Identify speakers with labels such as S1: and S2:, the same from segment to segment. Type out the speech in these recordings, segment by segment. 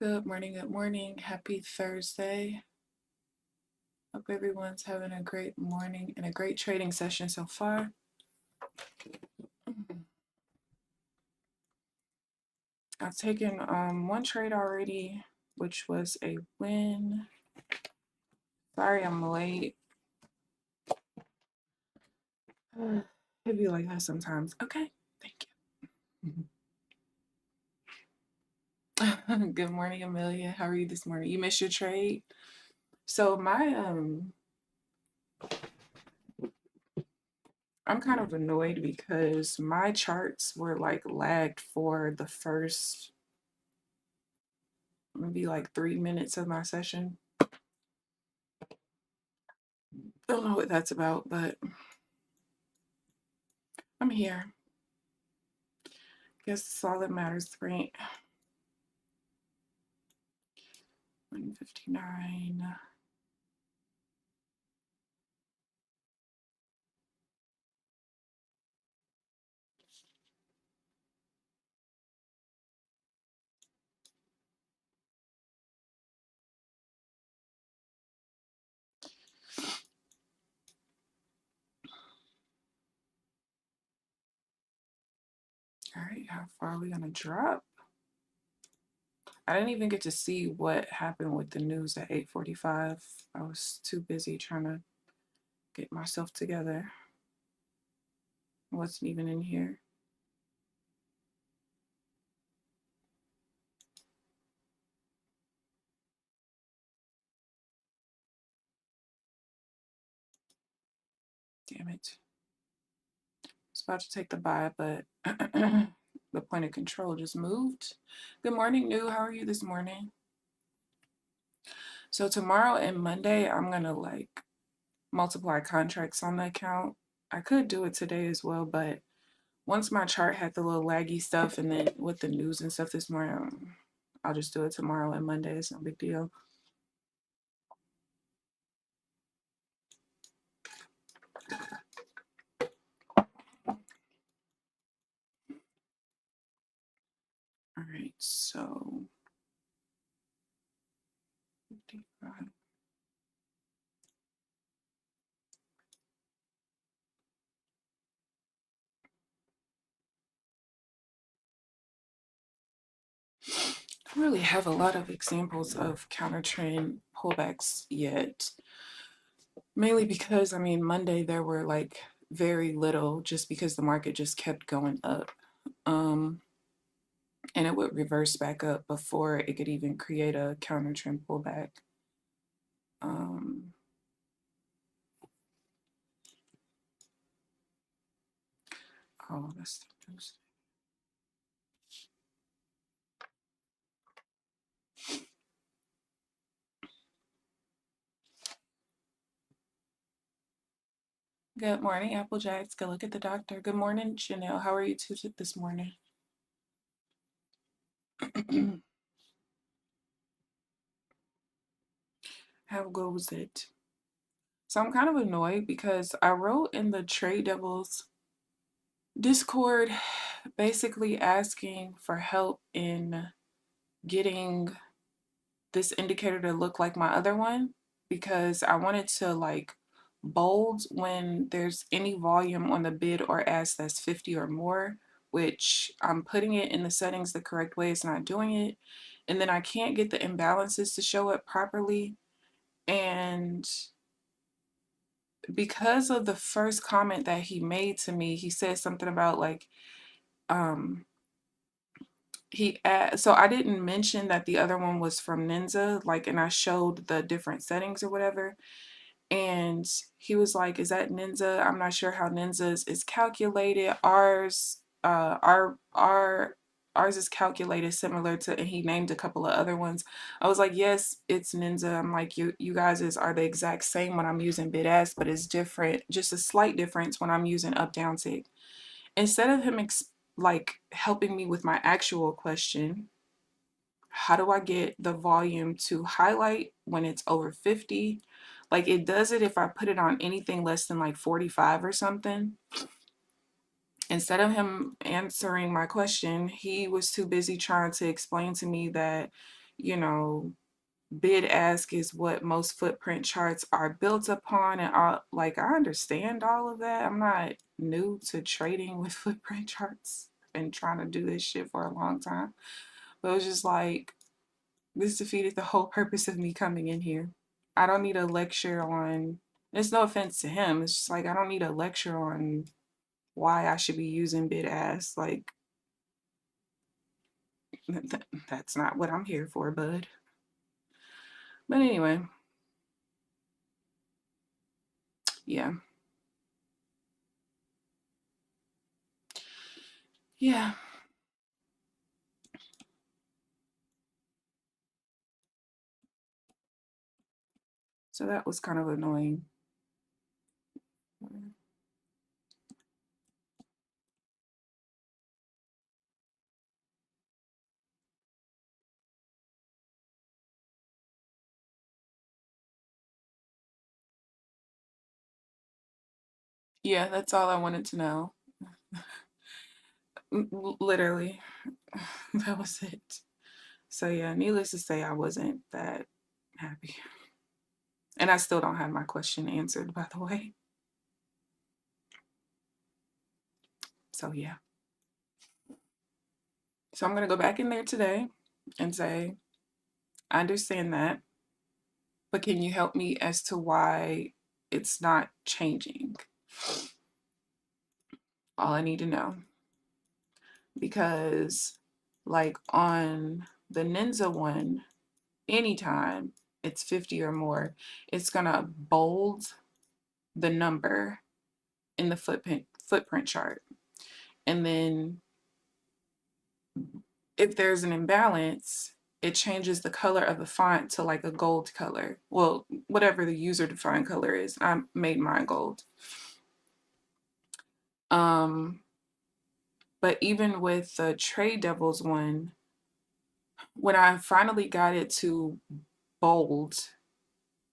S1: Good morning, good morning. Happy Thursday. Hope everyone's having a great morning and a great trading session so far. I've taken one trade already, which was a win. Sorry I'm late. It'd be like that sometimes. Okay, thank you. Good morning, Amelia. How are you this morning? You missed your trade? So I'm kind of annoyed because my charts were like lagged for the first maybe like 3 minutes of my session. Don't know what that's about, but I'm here. Guess that's all that matters, right? 159. All right, how far are we gonna drop? I didn't even get to see what happened with the news at 8:45. I was too busy trying to get myself together. I wasn't even in here. Damn it. I was about to take the buy, but the point of control just moved. Good morning, New. How are you this morning? So tomorrow and Monday, I'm gonna like multiply contracts on the account. I could do it today as well, but once my chart had the little laggy stuff and then with the news and stuff this morning, I'll just do it tomorrow and Monday. It's no big deal. All right, so 55. I don't really have a lot of examples of counter trend pullbacks yet. Mainly because, I mean, Monday there were like very little just because the market just kept going up. And it would reverse back up before it could even create a counter trend pullback. Oh, that's the news. Good morning, Applejacks. Go look at the doctor. Good morning, Janelle. How are you two this morning? How goes it? So I'm kind of annoyed because I wrote in the Trade Devils Discord basically asking for help in getting this indicator to look like my other one because I wanted to like bold when there's any volume on the bid or ask that's 50 or more, which I'm putting it in the settings the correct way. It's not doing it. And then I can't get the imbalances to show up properly. And because of the first comment that he made to me, he said something about like, so I didn't mention that the other one was from Ninja, like, and I showed the different settings or whatever. And he was like, is that Ninja? I'm not sure how Ninja's is calculated. Ours is calculated similar to, and he named a couple of other ones. I was like, yes, it's Ninja. I'm like, you guys are the exact same when I'm using bid ask, but it's different, just a slight difference when I'm using up down tick. Instead of him like helping me with my actual question, how do I get the volume to highlight when it's over 50? Like it does it if I put it on anything less than like 45 or something. Instead of him answering my question, he was too busy trying to explain to me that you know, bid ask is what most footprint charts are built upon, and all, like, I understand all of that. I'm not new to trading with footprint charts. I've been trying to do this shit for a long time. But it was just like, this defeated the whole purpose of me coming in here. I don't need a lecture on, it's no offense to him. It's just like, I don't need a lecture on why I should be using bid ask. Like, that's not what I'm here for, bud. But anyway, yeah. Yeah. So that was kind of annoying. Yeah, that's all I wanted to know. Literally, that was it. So yeah, needless to say, I wasn't that happy. And I still don't have my question answered, by the way. So yeah. So I'm going to go back in there today and say, I understand that, but can you help me as to why it's not changing? All I need to know. Because, like, on the Ninja one, anytime it's 50 or more, it's going to bold the number in the footprint chart. And then if there's an imbalance, it changes the color of the font to like a gold color. Well, whatever the user defined color is. I made mine gold. But even with the Trade Devils one, when I finally got it to bold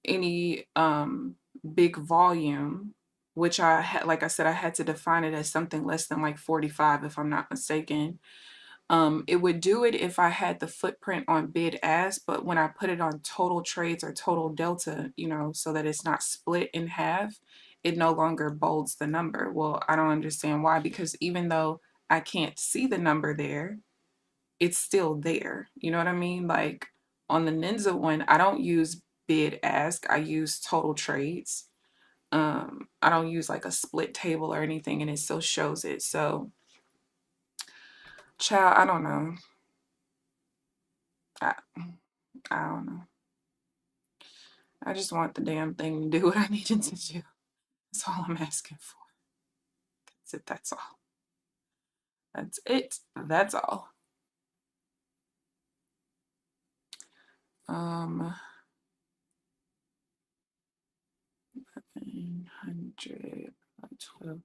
S1: any big volume, which I had, like I said, I had to define it as something less than like 45 if I'm not mistaken. It would do it if I had the footprint on bid ask, but when I put it on total trades or total delta, you know, so that it's not split in half, it no longer bolds the number. Well, I don't understand why, because even though I can't see the number there, it's still there. You know what I mean? Like on the Ninja one, I don't use bid ask, I use total trades. I don't use like a split table or anything, and it still shows it. So, child, I don't know. I, I don't know. I just want the damn thing to do what I needed to do. That's all I'm asking for. That's it. That's all. That's it. That's all. 900 by 12.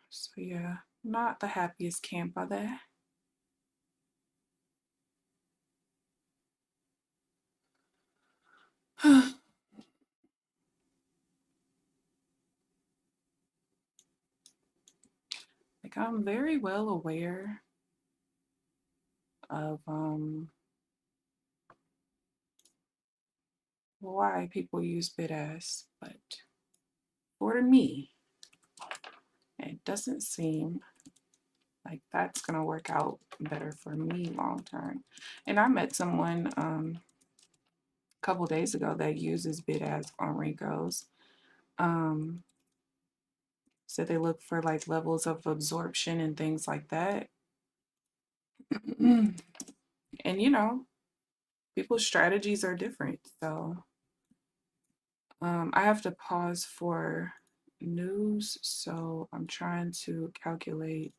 S1: So yeah, not the happiest camp are there. Like, I'm very well aware of why people use bid-ask, but for me, it doesn't seem like that's gonna work out better for me long term. And I met someone a couple days ago that uses bid-ask on Renko's. So they look for like levels of absorption and things like that. And you know, people's strategies are different. So I have to pause for news. So I'm trying to calculate.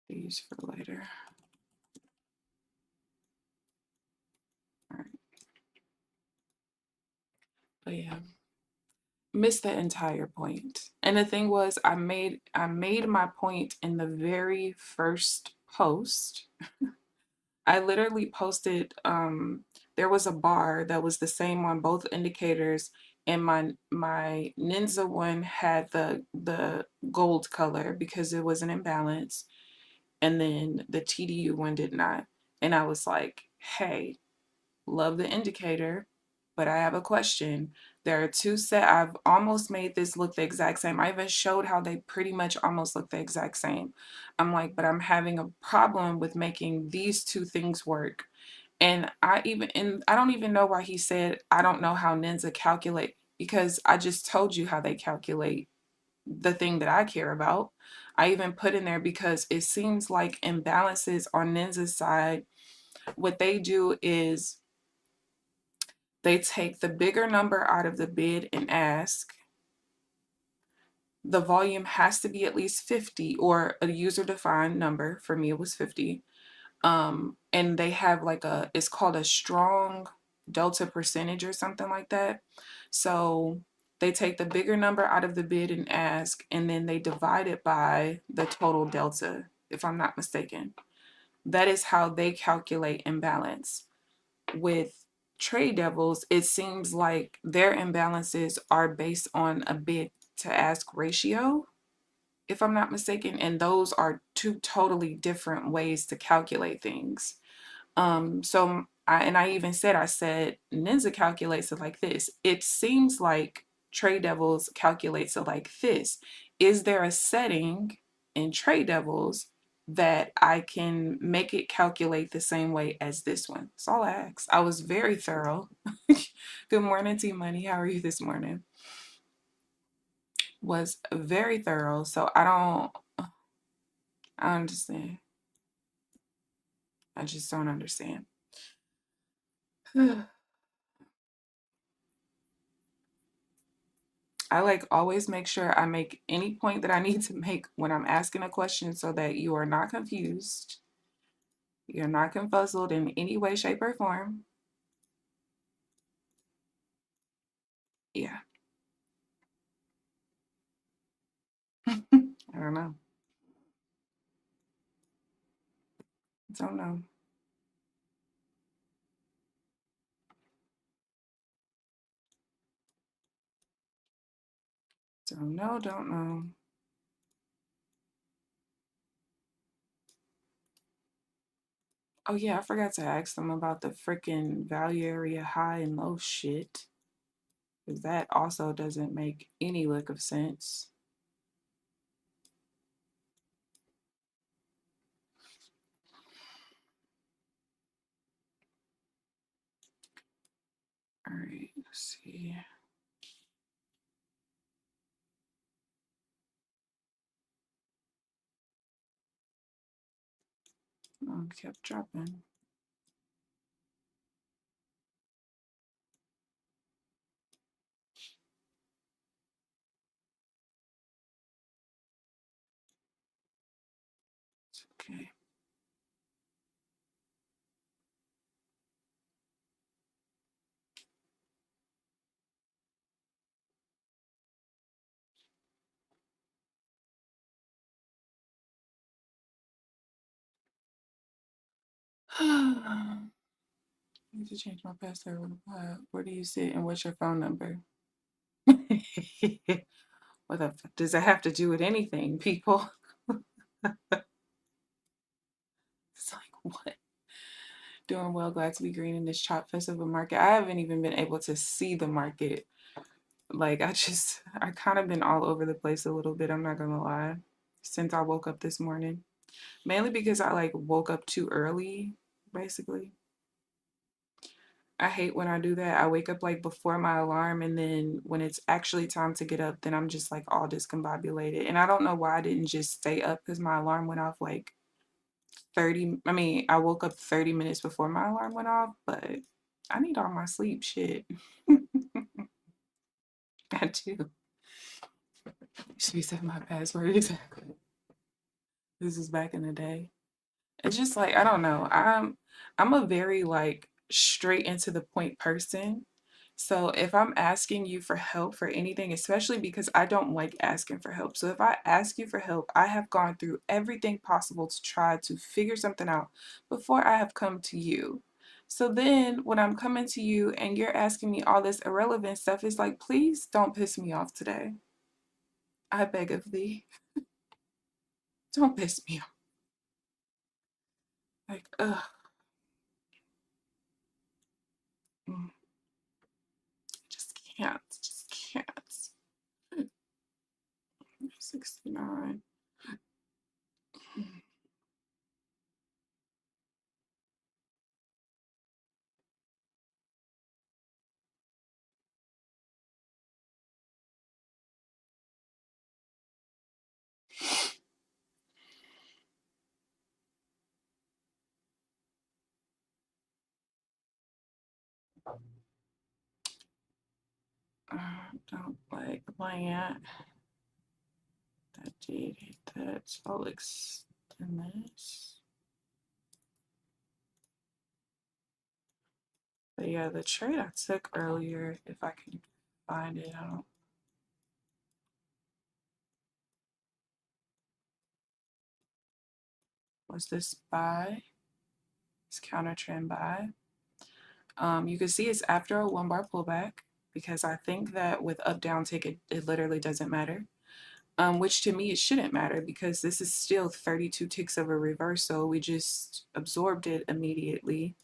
S1: These for later. All right. But yeah, missed the entire point. And the thing was, I made my point in the very first post. I literally posted, there was a bar that was the same on both indicators, and my Ninja one had the gold color because it was an imbalance, and then the TDU one did not. And I was like, hey, love the indicator, but I have a question. There are two set. I've almost made this look the exact same. I even showed how they pretty much almost look the exact same. I'm like, but I'm having a problem with making these two things work. And I don't even know why he said I don't know how Ninja calculate, because I just told you how they calculate the thing that I care about. I even put in there because it seems like imbalances on Ninja's side, what they do is they take the bigger number out of the bid and ask. The volume has to be at least 50 or a user defined number. For me, it was 50. And they have like it's called a strong delta percentage or something like that. So they take the bigger number out of the bid and ask, and then they divide it by the total delta, if I'm not mistaken. That is how they calculate imbalance. With trade devils, it seems like their imbalances are based on a bid to ask ratio, if I'm not mistaken, and those are two totally different ways to calculate things. I even said, I said Ninja calculates it like this. It seems like Trade Devils calculates it like this. Is there a setting in Trade Devils that I can make it calculate the same way as this one? That's all I asked. I was very thorough. Good morning, T Money. How are you this morning? Was very thorough. So I understand. I just don't understand. I like always make sure I make any point that I need to make when I'm asking a question so that you are not confused. You're not confuzzled in any way, shape, or form. Yeah. I don't know. Don't know. Don't know. Don't know. Oh, yeah. I forgot to ask them about the freaking value area high and low shit. Because that also doesn't make any lick of sense. All right. Let's see. Oh, it kept dropping. It's okay. I need to change my password. Where do you sit and what's your phone number? What the fuck does that have to do with anything, people? It's like, what? Doing well, glad to be green in this chop fest of a market. I haven't even been able to see the market. Like, I kind of been all over the place a little bit, I'm not gonna lie, since I woke up this morning. Mainly because I like woke up too early, basically. I hate when I do that. I wake up like before my alarm, and then when it's actually time to get up, then I'm just like all discombobulated. And I don't know why I didn't just stay up because my alarm went off like I woke up 30 minutes before my alarm went off, but I need all my sleep. Shit. I do. Should reset my password. Exactly. This is back in the day. It's just like, I don't know. I'm a very like straight into the point person. So if I'm asking you for help for anything, especially because I don't like asking for help. So if I ask you for help, I have gone through everything possible to try to figure something out before I have come to you. So then when I'm coming to you and you're asking me all this irrelevant stuff, it's like, please don't piss me off today. I beg of thee. Don't piss me off. Like, ugh. Mm, just can't. Just can't. 69. Don't like land. That did hit that. So I'll extend this. But yeah, the trade I took earlier, if I can find it, I don't. Was this buy? It's counter trend buy. You can see it's after a 1 bar pullback because I think that with up down tick, it literally doesn't matter. Which to me it shouldn't matter because this is still 32 ticks of a reversal. We just absorbed it immediately.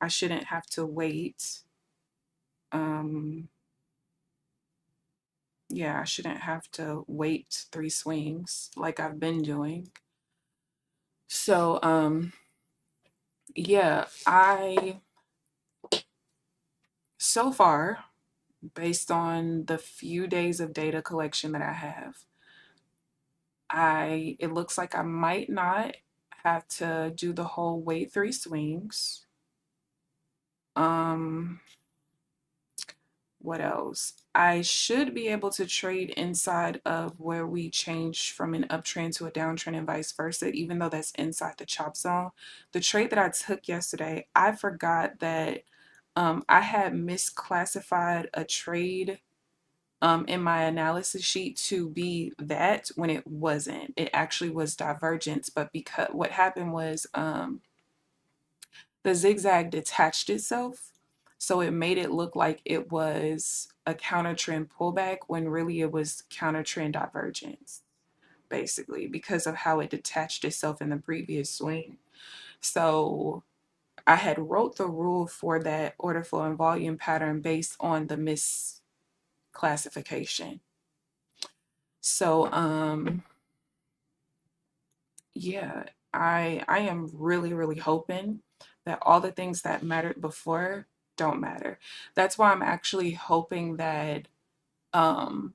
S1: I shouldn't have to wait. Yeah, I shouldn't have to wait 3 swings like I've been doing. So, yeah, so far, based on the few days of data collection that I have, it looks like I might not have to do the whole wait 3 swings. Um, what else? I should be able to trade inside of where we change from an uptrend to a downtrend and vice versa, even though that's inside the chop zone. The trade that I took yesterday, I forgot that I had misclassified a trade in my analysis sheet to be that when it wasn't. It actually was divergence, but because what happened was the zigzag detached itself. So it made it look like it was a counter trend pullback when really it was counter trend divergence, basically, because of how it detached itself in the previous swing. So I had wrote the rule for that order flow and volume pattern based on the misclassification. So yeah, I am really hoping that all the things that mattered before don't matter. That's why I'm actually hoping that um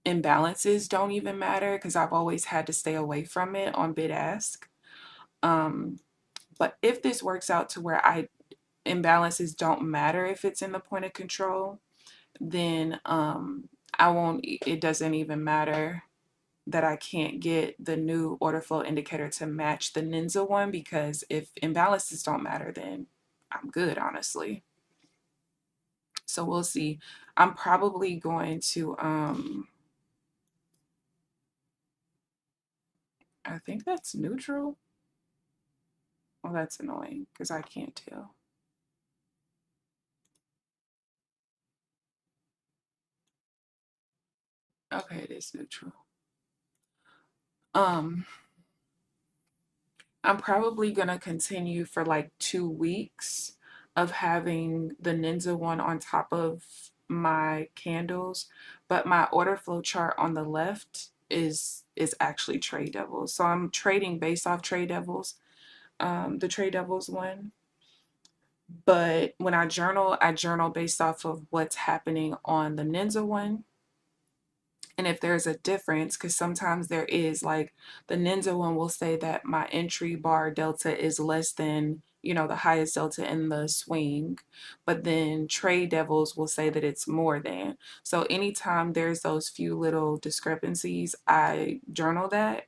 S1: imbalances don't even matter because I've always had to stay away from it on bid ask. Um but if this works out to where I imbalances don't matter if it's in the point of control, then I won't it doesn't even matter that I can't get the new order flow indicator to match the Ninja one, because if imbalances don't matter, then I'm good, honestly. So we'll see. I'm probably going to I think that's neutral. Well, that's annoying because I can't tell. Okay, it is neutral. Um I'm probably gonna continue for like 2 weeks of having the Ninja one on top of my candles, but my order flow chart on the left is actually Trade Devils. So I'm trading based off Trade Devils, the Trade Devils one. But when I journal based off of what's happening on the Ninja one. And if there's a difference, because sometimes there is, like the Ninja one will say that my entry bar delta is less than, the highest delta in the swing, but then Trade Devils will say that it's more than. So anytime there's those few little discrepancies, I journal that,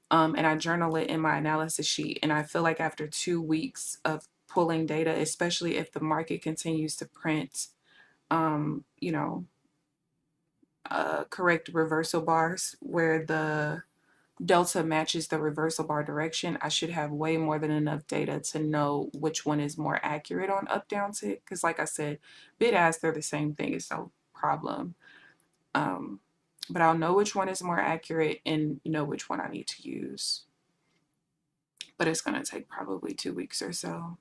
S1: and I journal it in my analysis sheet. And I feel like after 2 weeks of pulling data, especially if the market continues to print you know, correct reversal bars where the delta matches the reversal bar direction, I should have way more than enough data to know which one is more accurate on up down tick. Because like I said, bid ask, they're the same thing. It's no problem. Um, but I'll know which one is more accurate and know which one I need to use. But it's going to take probably 2 weeks or so.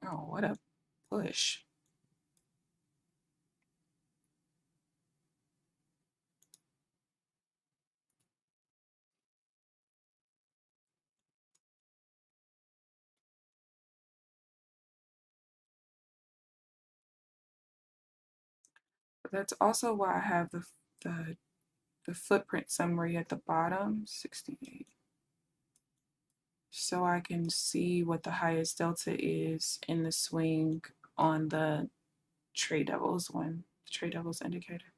S1: Oh, what a push. But that's also why I have the, the footprint summary at the bottom, 68. So I can see what the highest delta is in the swing on the Trade Devils one, the Trade Devils indicator.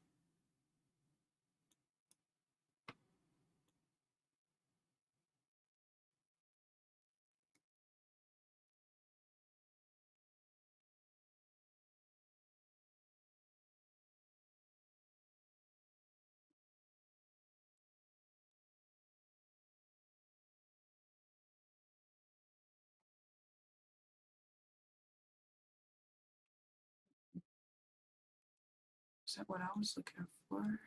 S1: Is that what I was looking for?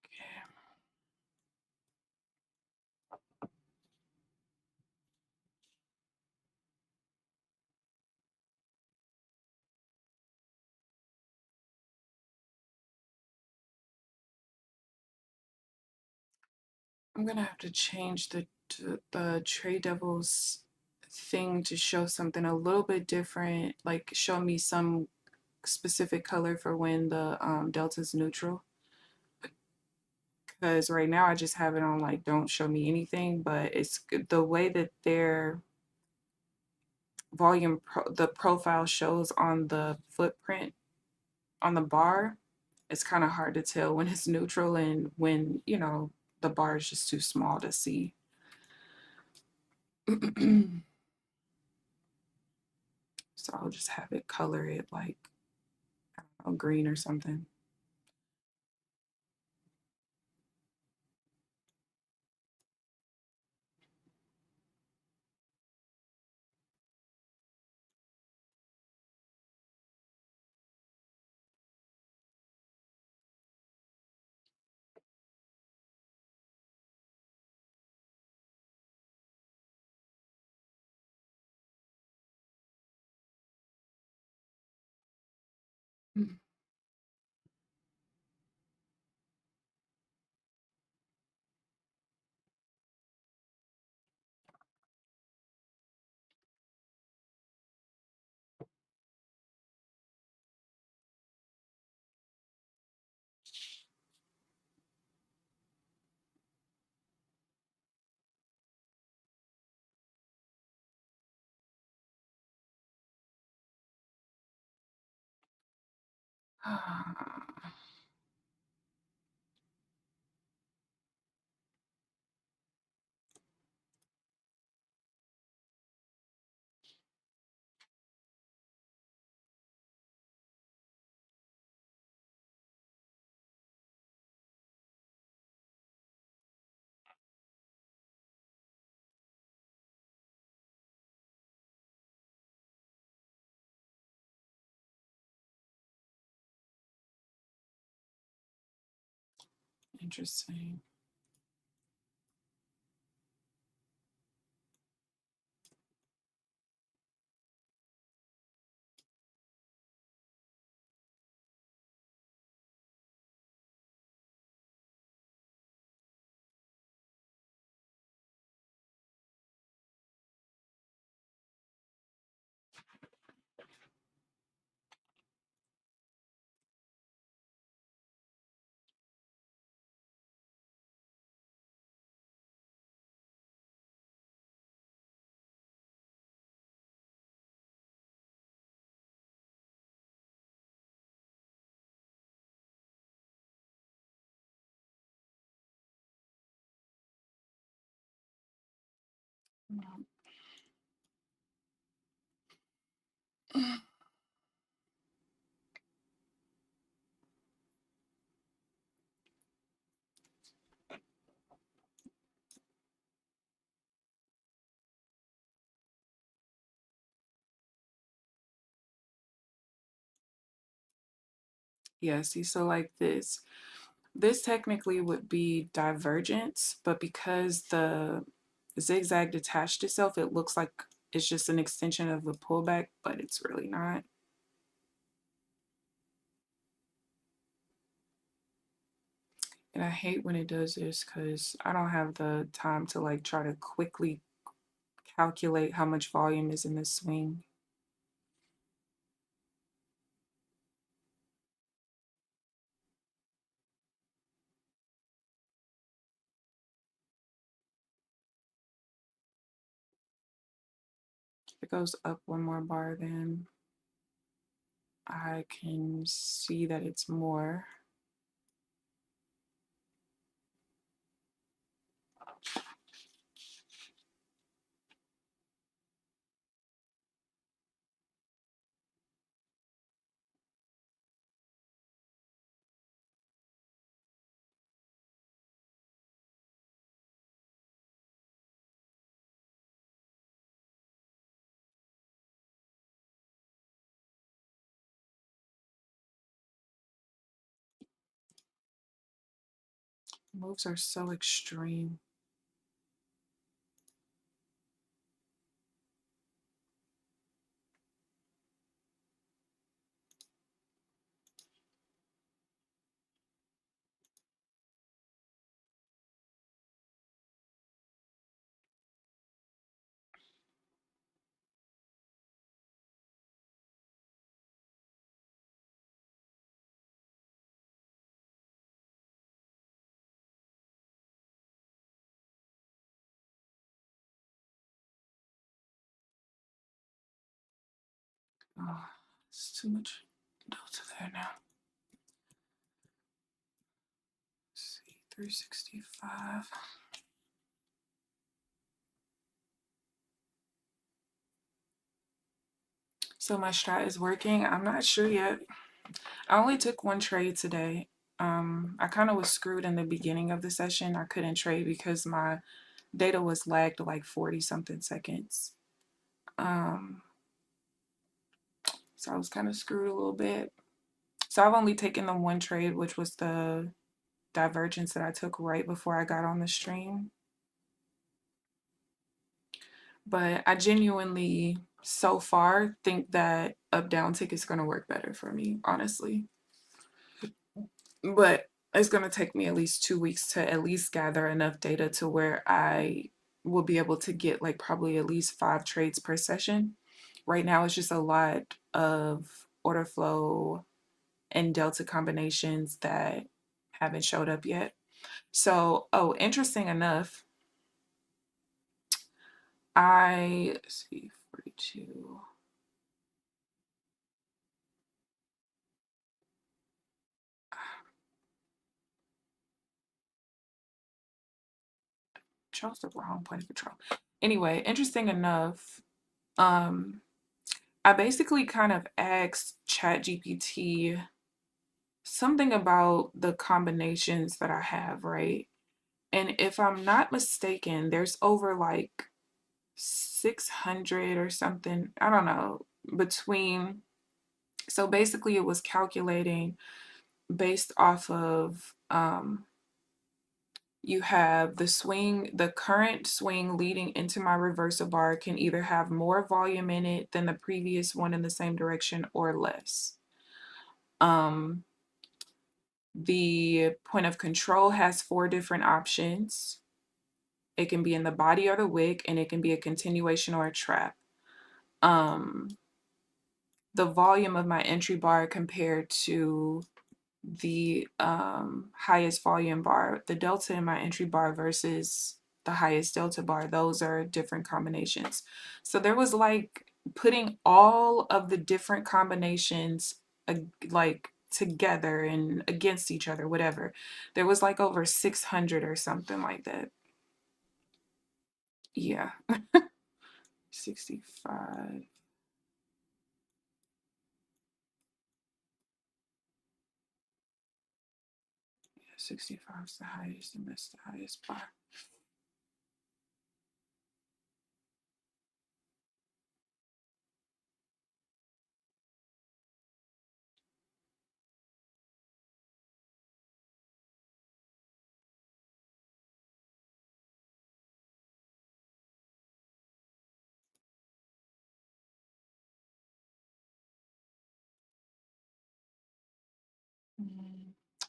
S1: Okay. I'm gonna have to change the Trade Devils thing to show something a little bit different, like show me some specific color for when the delta's neutral. Because right now I just have it on like don't show me anything, but it's the way that their the profile shows on the footprint on the bar, it's kind of hard to tell when it's neutral and when, the bar is just too small to see. So I'll just have it color it like, I don't know, green or something. Interesting. Yeah, see, so like this technically would be divergence, but because the zigzag detached itself, it looks like it's just an extension of the pullback, but it's really not. And I hate when it does this because I don't have the time to like try to quickly calculate how much volume is in this swing. If it goes up one more bar, then I can see that it's more. Moves are so extreme. Oh, it's too much delta there now. Let's see, 365. So my strat is working. I'm not sure yet. I only took one trade today. I kind of was screwed in the beginning of the session. I couldn't trade because my data was lagged like 40 something seconds. So I was kind of screwed a little bit. So I've only taken the one trade, which was the divergence that I took right before I got on the stream. But I genuinely, so far, think that up down tick is going to work better for me, honestly. But it's going to take me at least 2 weeks to at least gather enough data to where I will be able to get like probably at least 5 trades per session. Right now, it's just a lot of order flow and delta combinations that haven't showed up yet. So, oh, interesting enough, let's see, 42. Chose the wrong point of control. Anyway, interesting enough, I basically kind of asked ChatGPT something about the combinations that I have, right? And if I'm not mistaken, there's over like 600 or something, I don't know, between. So basically, it was calculating based off of you have the current swing leading into my reversal bar can either have more volume in it than the previous one in the same direction or less. The point of control has 4 different options. It can be in the body or the wick, and it can be a continuation or a trap. The volume of my entry bar compared to the highest volume bar, the delta in my entry bar versus the highest delta bar, those are different combinations. So there was like putting all of the different combinations like together and against each other, whatever. There was like over 600 or something like that. Yeah. 65. 65 is the highest, and that's the highest bar.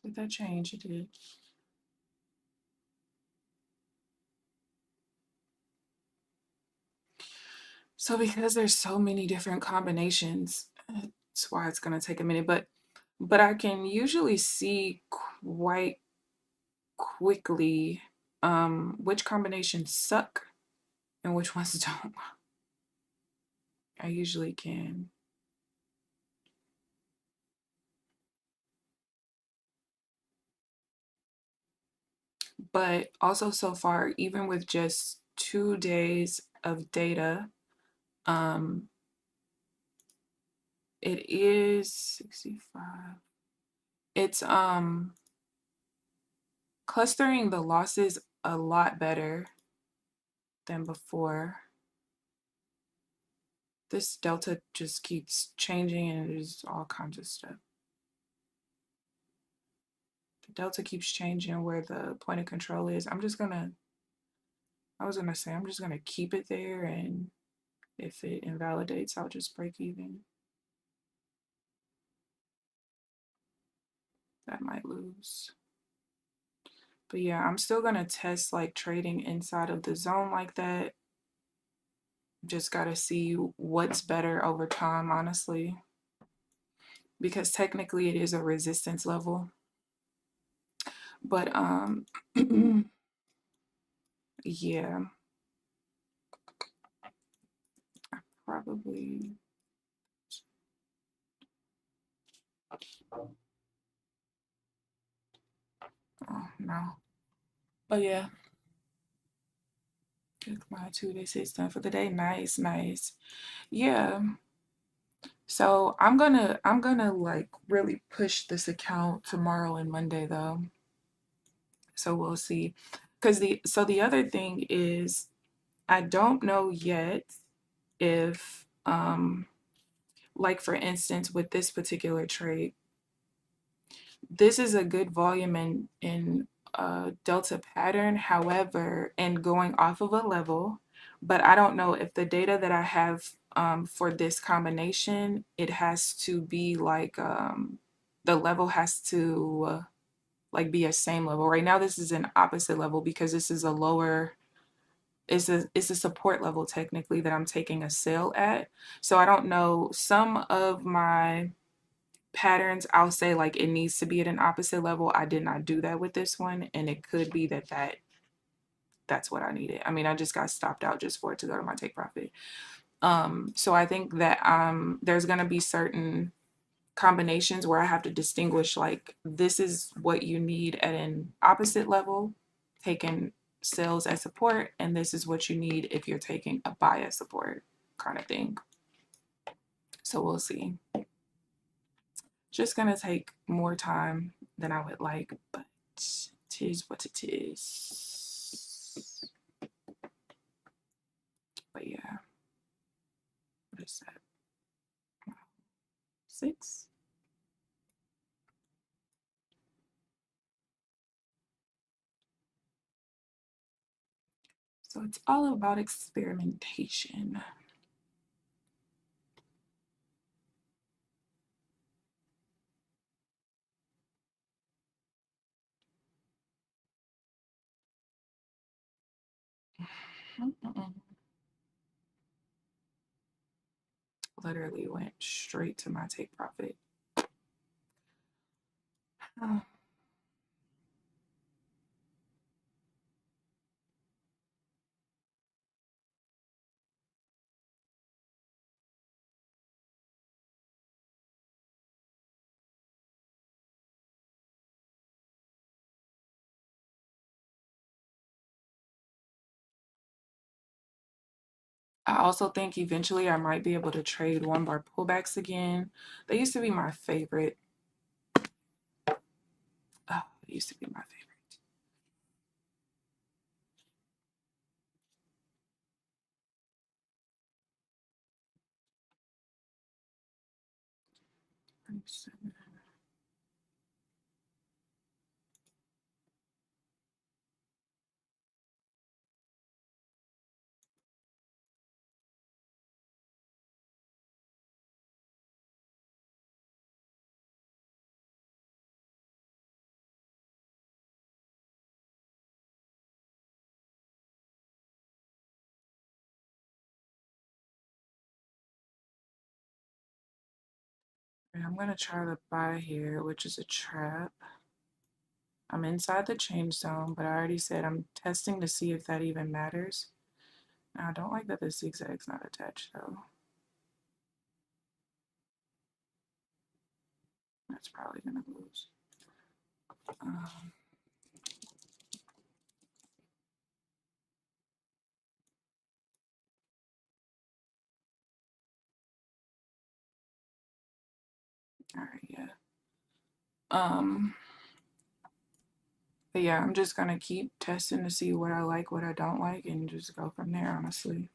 S1: Did that change? It did. So because there's so many different combinations, that's why it's gonna take a minute. But I can usually see quite quickly which combinations suck and which ones don't. I usually can. But also so far, even with just 2 days of data, um, it is 65. It's clustering the losses a lot better than before. This delta just keeps changing and there's all kinds of stuff. The delta keeps changing where the point of control is. I was gonna say, I'm just gonna keep it there, and if it invalidates, I'll just break even. That might lose. But yeah, I'm still gonna test like trading inside of the zone like that. Just gotta see what's better over time, honestly. Because technically it is a resistance level. But yeah, probably. Oh no. But yeah, my 2 day sits done for the day. Nice, nice. Yeah. So I'm gonna like really push this account tomorrow and Monday though. So we'll see. Cause the other thing is I don't know yet if like for instance with this particular trade, this is a good volume in delta pattern, however, and going off of a level, but I don't know if the data that I have for this combination, it has to be like the level has to like be a same level. Right now this is an opposite level because this is a lower, it's a support level technically that I'm taking a sale at. So I don't know, some of my patterns, I'll say like it needs to be at an opposite level. I did not do that with this one, and it could be that's what I needed. I mean, I just got stopped out just for it to go to my take profit. So I think that there's gonna be certain combinations where I have to distinguish like this is what you need at an opposite level, taking sales as support, and this is what you need if you're taking a buy as support kind of thing. So we'll see. Just gonna take more time than I would like, but it is what it is. But yeah, what is that? 6? So it's all about experimentation. Literally went straight to my take profit. Oh. I also think eventually I might be able to trade one bar pullbacks again. They used to be my favorite. Oh, they used to be my favorite. I'm going to try to buy here, which is a trap. I'm inside the change zone, but I already said I'm testing to see if that even matters. Now, I don't like that the zigzag's not attached, though. That's probably going to lose. All right, yeah. But yeah, I'm just gonna keep testing to see what I like, what I don't like, and just go from there, honestly.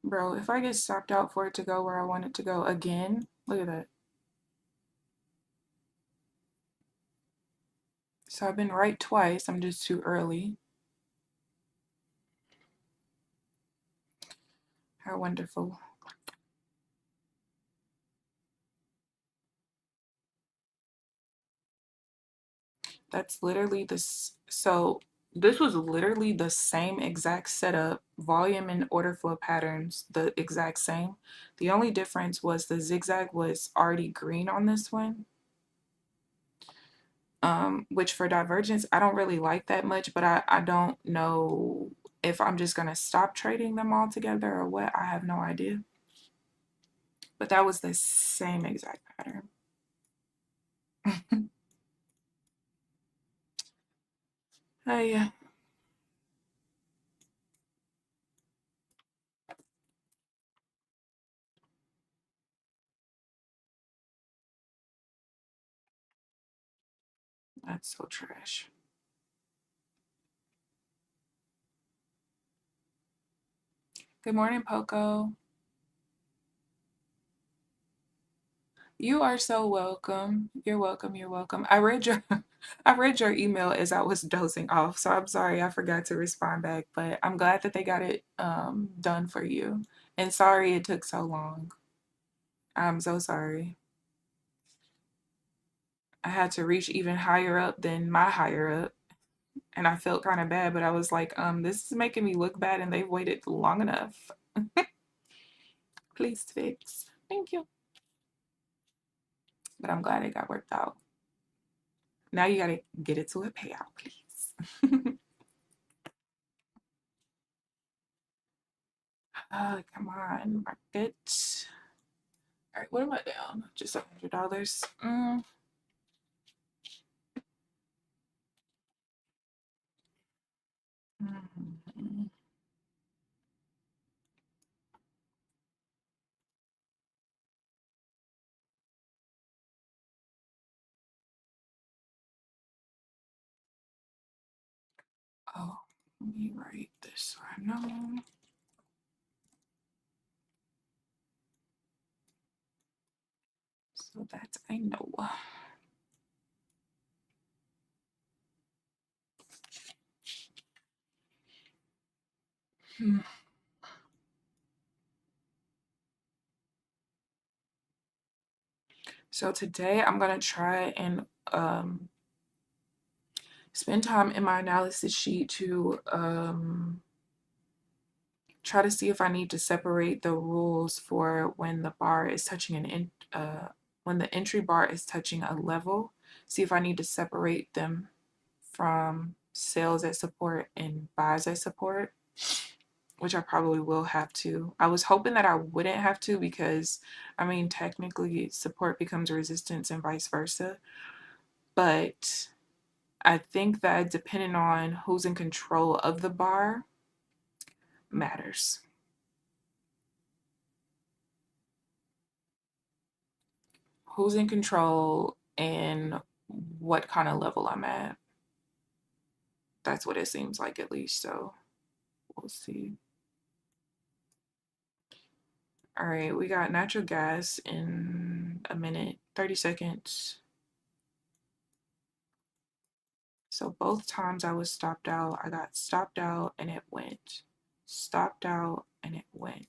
S1: Bro, if I get stopped out for it to go where I want it to go again, look at that. So I've been right twice, I'm just too early. How wonderful. That's literally this. So this was literally the same exact setup, volume and order flow patterns, the exact same. The only difference was the zigzag was already green on this one. Which for divergence, I don't really like that much, but I don't know if I'm just gonna stop trading them all together or what. I have no idea. But that was the same exact pattern. Oh yeah. That's so trash. Good morning, Poco. You are so welcome. You're welcome. You're welcome. I read your I read your email as I was dozing off, so I'm sorry I forgot to respond back, but I'm glad that they got it done for you. And sorry it took so long. I'm so sorry. I had to reach even higher up than my higher up, and I felt kind of bad, but I was like, this is making me look bad and they've waited long enough. Please fix. Thank you. But I'm glad it got worked out. Now you gotta get it to a payout, please. Come on, market. All right, what am I down? Just $100. Mhm. Oh, let me write this so I know. So that I know. Hmm. So today I'm gonna try and spend time in my analysis sheet to try to see if I need to separate the rules for when the bar is touching when the entry bar is touching a level. See if I need to separate them from sales at support and buys at support, which I probably will have to. I was hoping that I wouldn't have to because, I mean, technically support becomes resistance and vice versa. but I think that depending on who's in control of the bar matters. Who's in control and what kind of level I'm at. That's what it seems like, at least. So we'll see. All right, we got natural gas in a minute, 30 seconds. So both times I was stopped out, I got stopped out and it went. Stopped out and it went.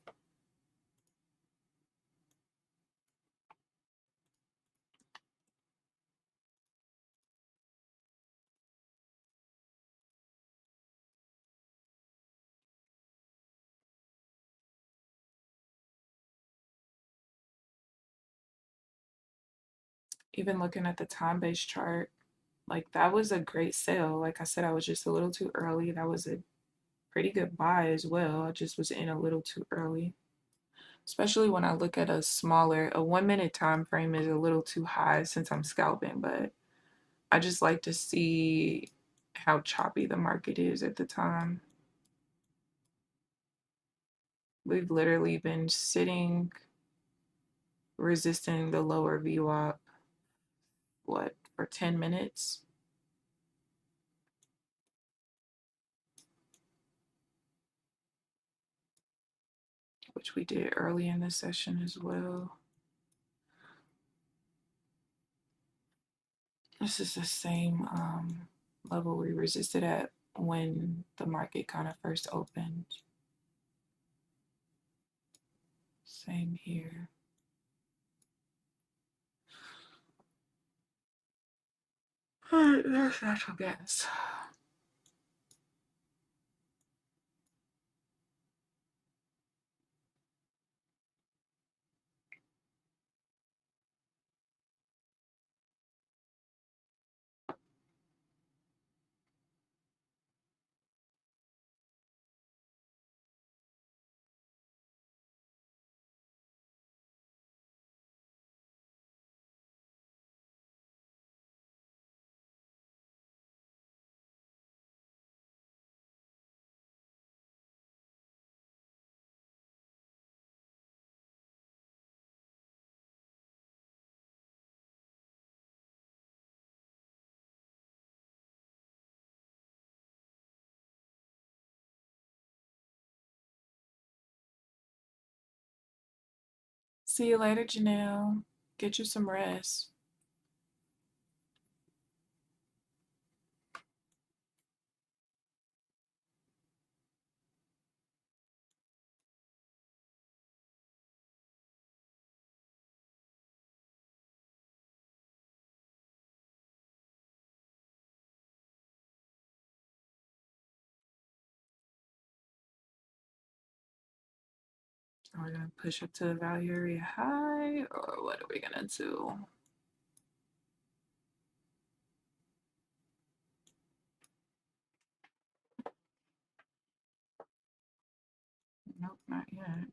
S1: Even looking at the time-based chart, like that was a great sale. Like I said, I was just a little too early. That was a pretty good buy as well. I just was in a little too early. Especially when I look at a 1 minute time frame is a little too high since I'm scalping, but I just like to see how choppy the market is at the time. We've literally been sitting resisting the lower VWAP, what, for 10 minutes? Which we did early in the session as well. This is the same level we resisted at when the market kind of first opened. Same here. There's natural gas. See you later, Janelle. Get you some rest. Are we gonna push up to the value area high, or what are we gonna do? Nope, not yet.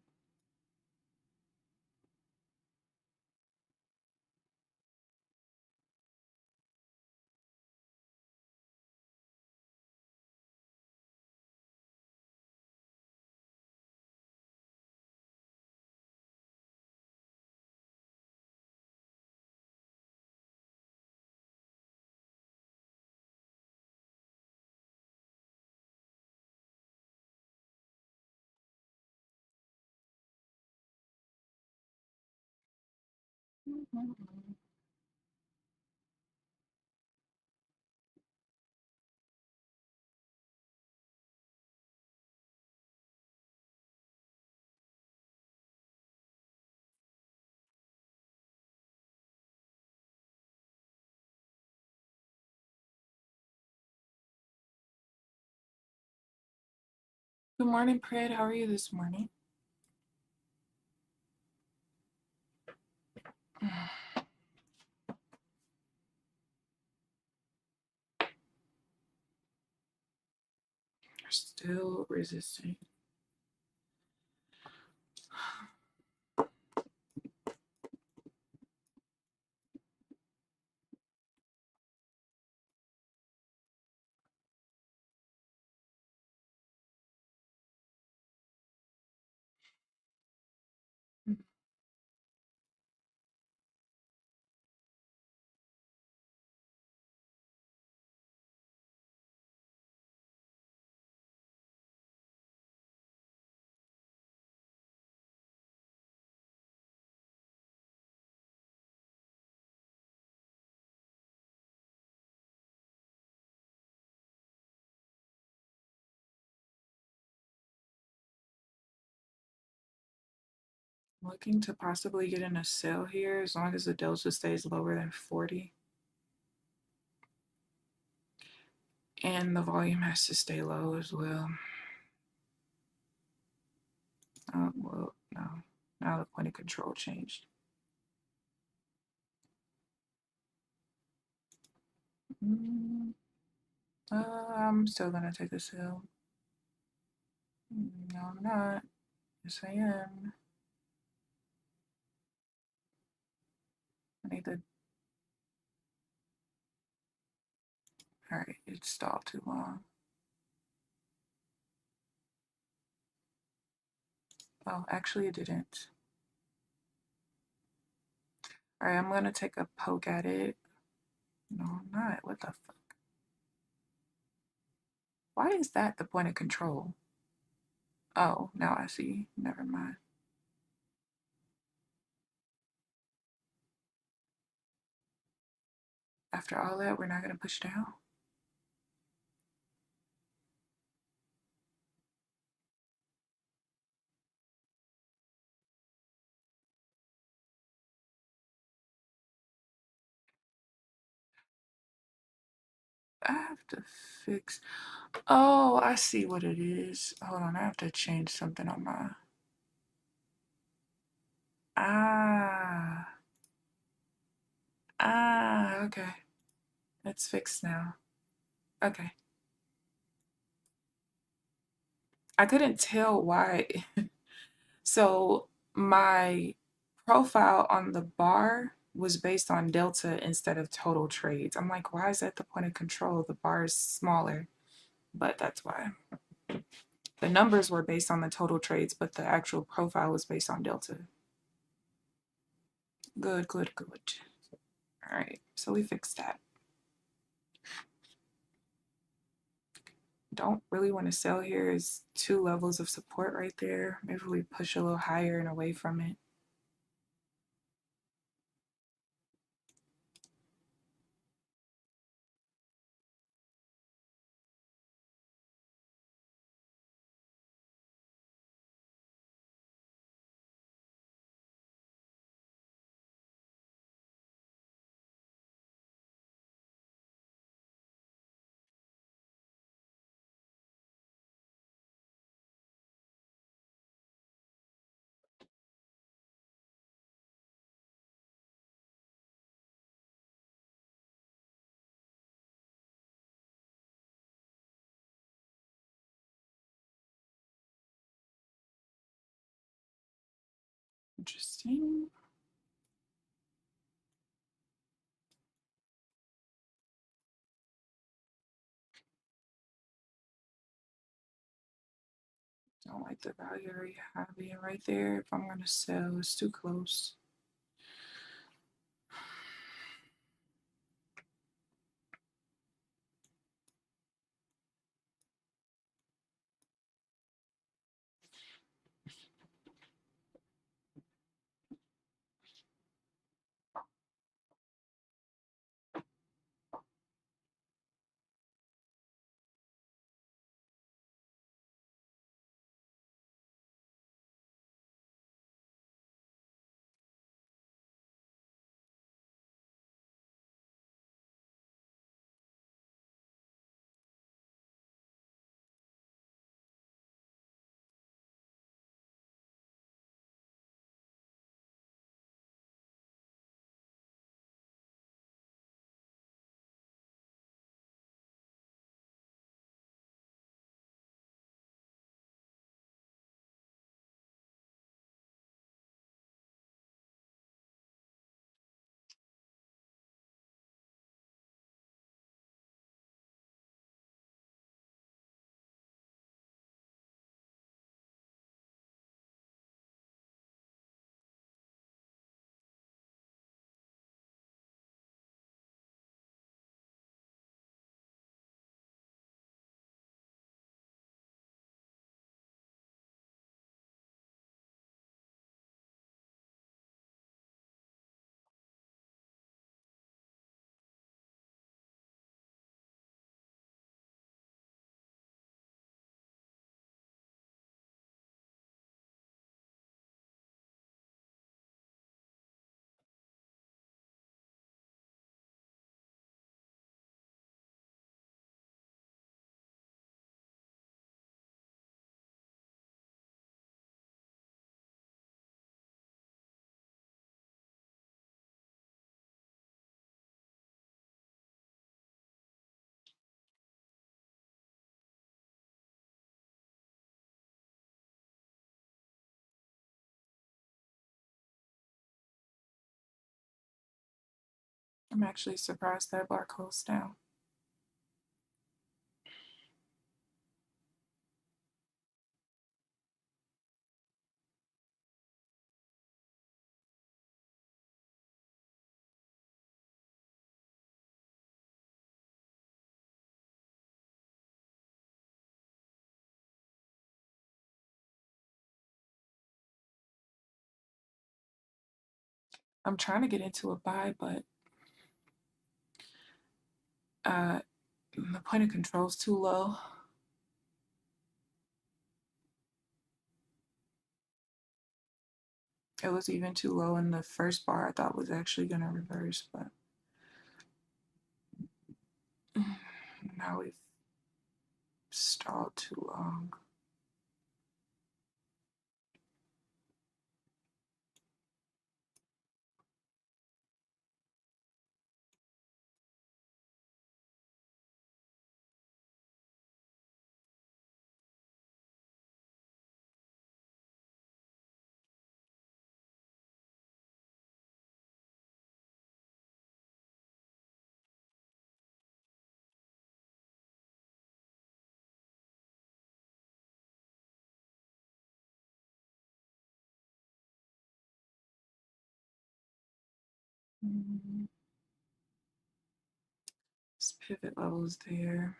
S1: Good morning, Pred. How are you this morning? You're still resisting. Looking to possibly get in a sell here as long as the delta stays lower than 40. And the volume has to stay low as well. Well, no. Now the point of control changed. I'm still gonna take a sell. No, I'm not. Yes, I am. I need the. Alright, it stalled too long. Oh, actually, it didn't. Alright, I'm gonna take a poke at it. No, I'm not. What the fuck? Why is that the point of control? Oh, now I see. Never mind. After all that, we're not gonna push down? I have to fix. Oh, I see what it is. Hold on, I have to change something on my. Ah. Ah, okay. It's fixed now. Okay. I couldn't tell why. So my profile on the bar was based on delta instead of total trades. I'm like, why is that the point of control? The bar is smaller, but that's why. The numbers were based on the total trades, but the actual profile was based on delta. Good, good, good. All right, so we fixed that. Don't really want to sell here. Is 2 levels of support right there. Maybe we push a little higher and away from it. Interesting. Don't like the value very heavy right there. If I'm going to sell, it's too close. I'm actually surprised that bar closed down. I'm trying to get into a buy, but the point of control is too low. It was even too low in the first bar. I thought was actually going to reverse, but now we've stalled too long. This pivot level is there.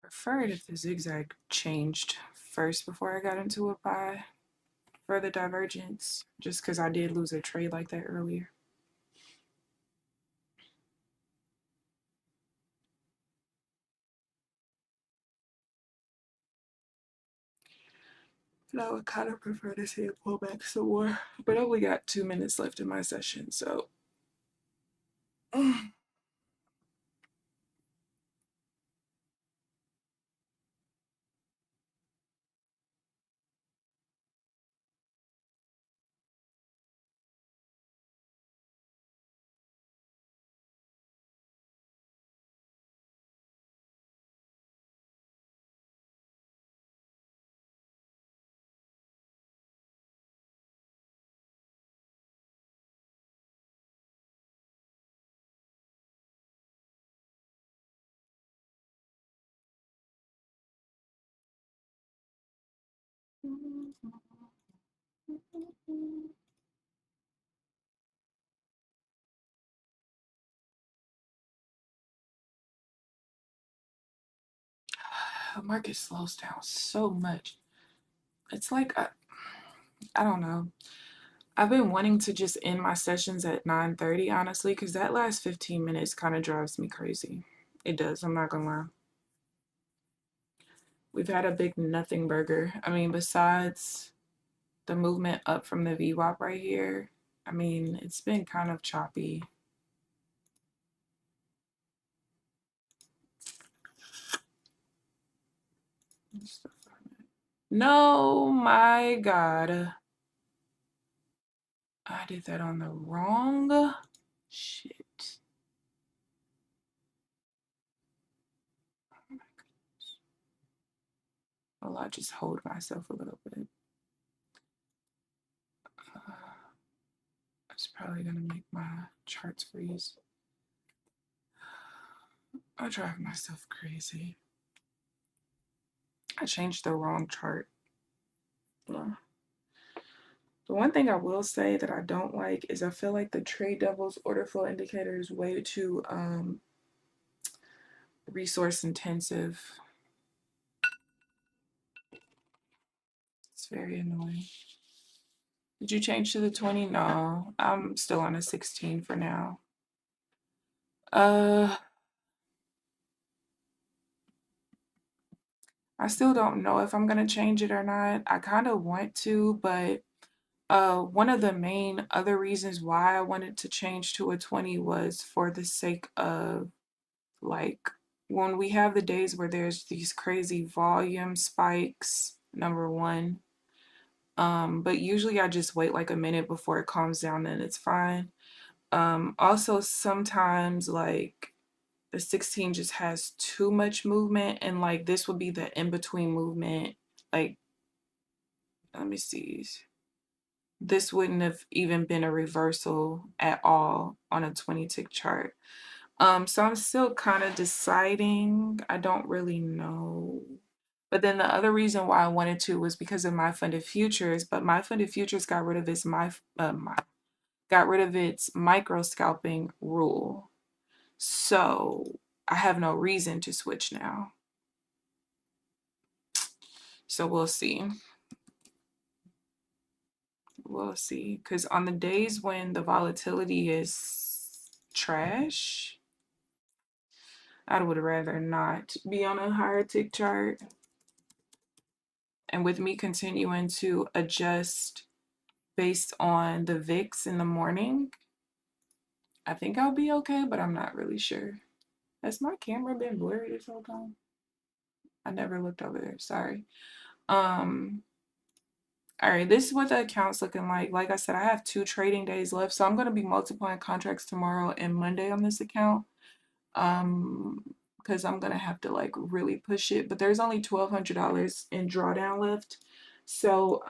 S1: Preferred if the zigzag changed first before I got into a buy for the divergence, just because I did lose a trade like that earlier. And I would kind of prefer to see it pull back some more, but I only got 2 minutes left in my session, so. The market slows down so much. It's like, I don't know. I've been wanting to just end my sessions at 9:30, honestly, because that last 15 minutes kind of drives me crazy. It does, I'm not gonna lie. We've had a big nothing burger. I mean, besides the movement up from the VWAP right here, I mean, it's been kind of choppy. No, my God. I did that on the wrong shit. Well, I just hold myself a little bit. It's probably gonna make my charts freeze. I drive myself crazy. I changed the wrong chart. The one thing I will say that I don't like is I feel like the trade devil's order flow indicator is way too resource intensive. It's very annoying. Did you change to the 20? No, I'm still on a 16 for now. I still don't know if I'm gonna change it or not. I kind of want to, but one of the main other reasons why I wanted to change to a 20 was for the sake of, like, when we have the days where there's these crazy volume spikes, number one. But usually I just wait like a minute before it calms down and it's fine. Also sometimes like the 16 just has too much movement, and like this would be the in-between movement. Like, let me see. This wouldn't have even been a reversal at all on a 20 tick chart. So I'm still kind of deciding. I don't really know. But then the other reason why I wanted to was because of my funded futures, but my funded futures got rid of its micro scalping rule. So I have no reason to switch now. So we'll see. We'll see. Because on the days when the volatility is trash, I would rather not be on a higher tick chart. And with me continuing to adjust based on the VIX in the morning, I think I'll be okay, but I'm not really sure. Has my camera been blurry this whole time? I never looked over there. Sorry. All right, this is what the account's looking like. Like I said, I have 2 trading days left, so I'm going to be multiplying contracts tomorrow and Monday on this account. Because I'm going to have to like really push it, but there's only $1,200 in drawdown left. So,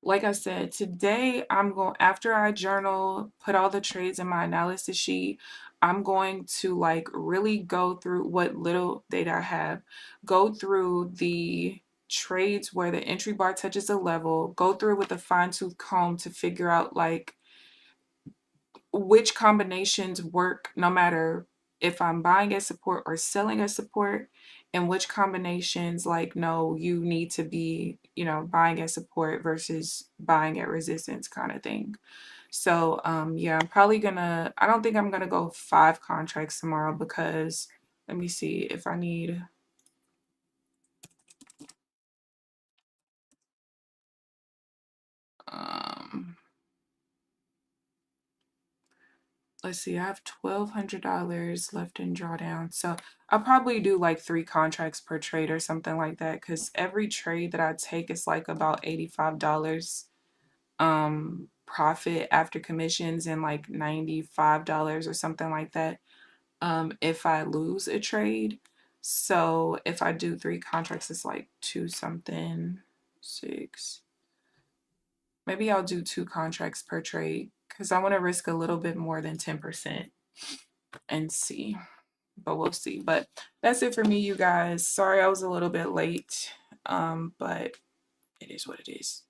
S1: like I said, today I'm going, after I journal, put all the trades in my analysis sheet, I'm going to like really go through what little data I have, go through the trades where the entry bar touches a level, go through with a fine-tooth comb to figure out like which combinations work no matter if I'm buying at support or selling at support, and which combinations like, no, you need to be, buying at support versus buying at resistance kind of thing. So yeah, I don't think I'm gonna go 5 contracts tomorrow because let me see if I need let's see, I have $1,200 left in drawdown. So I'll probably do like 3 contracts per trade or something like that, because every trade that I take is like about $85 profit after commissions, and like $95 or something like that if I lose a trade. So if I do 3 contracts, it's like 2 something, 6. Maybe I'll do 2 contracts per trade because I want to risk a little bit more than 10% and see. But we'll see. But that's it for me, you guys. Sorry I was a little bit late. But it is what it is.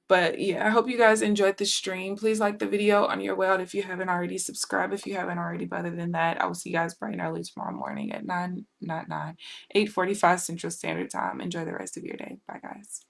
S1: But yeah, I hope you guys enjoyed the stream. Please like the video on your way out if you haven't already. Subscribe if you haven't already. But other than that, I will see you guys bright and early tomorrow morning at 8:45 Central Standard Time. Enjoy the rest of your day. Bye, guys.